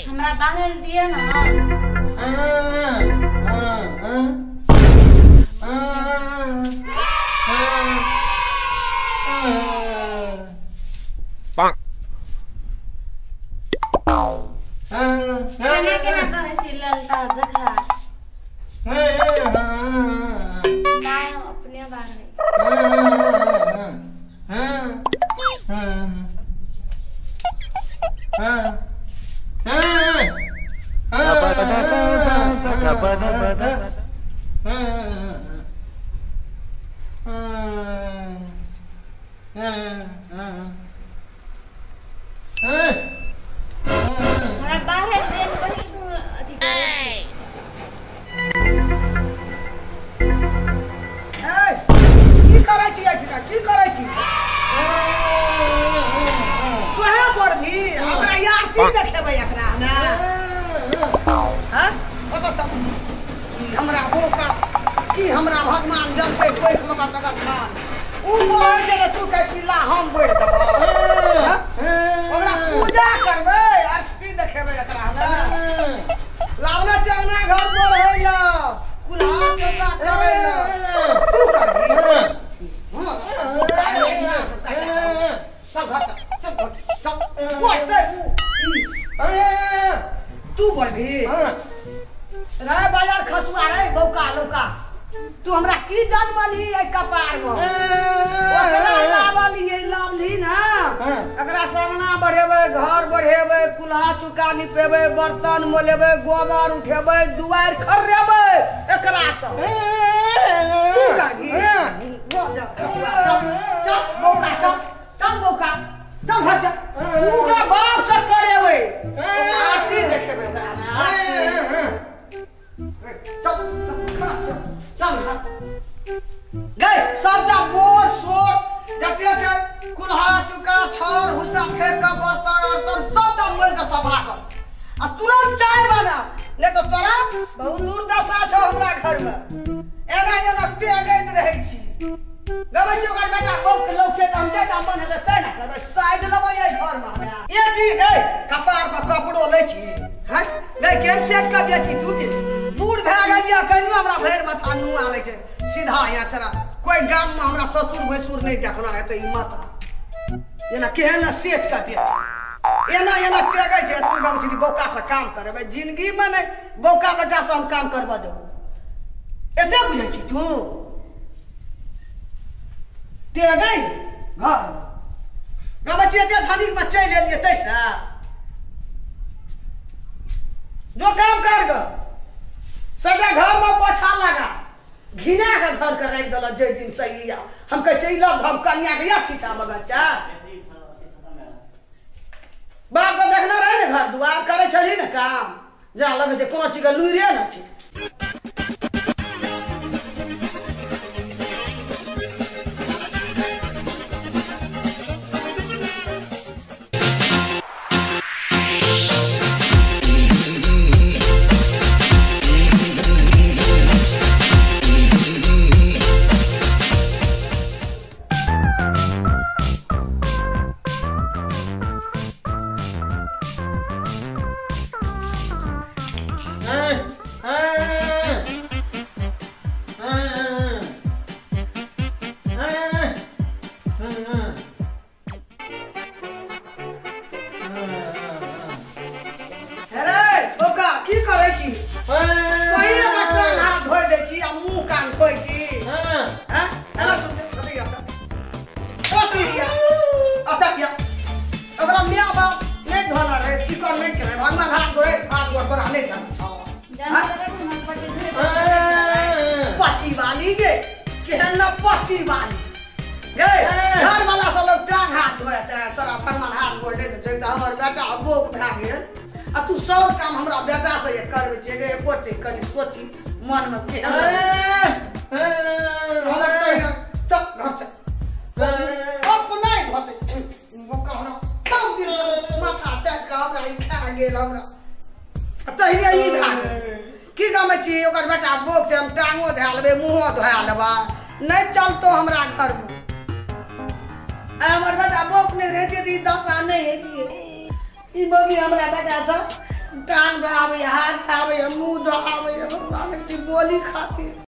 हमरा बांधल दिए ना। केना करे सी ललता जखा दाय अपने बारे बाहर देन कहीं तू की करै छी अठिका की करै छी तोहे पड़भी हमरा यार की देखेबै एकरा ना हां ओत त हमरा बोका की हमरा भगवान जन से कोई मगर तक खान उ बोलै छै तू कह चिल्ला हम बोल देबो ओकरा पूजा करबै आ की देखेबै एकरा ना लावना चलना घर पर होइला कुल्हा चोका करैला तू करबी तू बोलबी रे बाजार खसुआ रे बौका लौका तू हमरा की जानबली ए कपार में ओकरा लावली ना एकरा सामना बढ़ेबै घर बढ़ेबै कुल्हा चुका निपेबै बर्तन मोलेबै गोबर उठेबै दुआर खरेबै एकरा से तू करबी चल बौका चल बौका चल घर जा पूरा बाप से करेबै आरती देखेबै चल गए सबटा बोर सोर जते छै कुल्हा चुका छर हुस्सा फेंक के बर्तन अर्तन सबटा मोल के सफा कर आ तुरंत चाय बना नहीं तो तोरा बहुत दुर्दशा छौ हमरा घर में एना टेगैत रहै छी गबै छी ओकर बेटा बहु के लोग छै त हम जेटा मन हेतै तै ना करबै साइड लेबै ए घर में ए की ए कपार पर कपड़ो लै छी हैं गए केन सेट का बेटी तू के बूढ़ भए गेलिया कहियो हमरा भैर माथा नु आबै छै सीधा या चरा कोई गाम में हमरा ससुर भैसुर नहीं देखना है तो ई माथा एना केहन सेट का बेटी एना टेगै छै तू गाम छी बौका से काम करबै जिंदगी में नहीं बौका बेटा से हम काम करबा देबो एते बुझै छी तू टेगै घर गाम छी एते धनिक में चल एलिए तैसा जो काम कर ग सबटा घर में पोछा लगा घिना के घर के रख दल जे दिन सही हम कह चल हम कन्या के या छीछा बगच्चा बाप को देखना रहे ना घर दुआर करे छली ना काम जा लगे छै कोनो चीज के लुइरे ना छै नहीं चलतो हमरा घर में हमर बेटा बोक नहीं रहती थी 10 साल नहीं है ई बोगी हमरा बेटा सब टांग आवे हाथ आवे मुंह धोआवे भगवान की बोली खातिर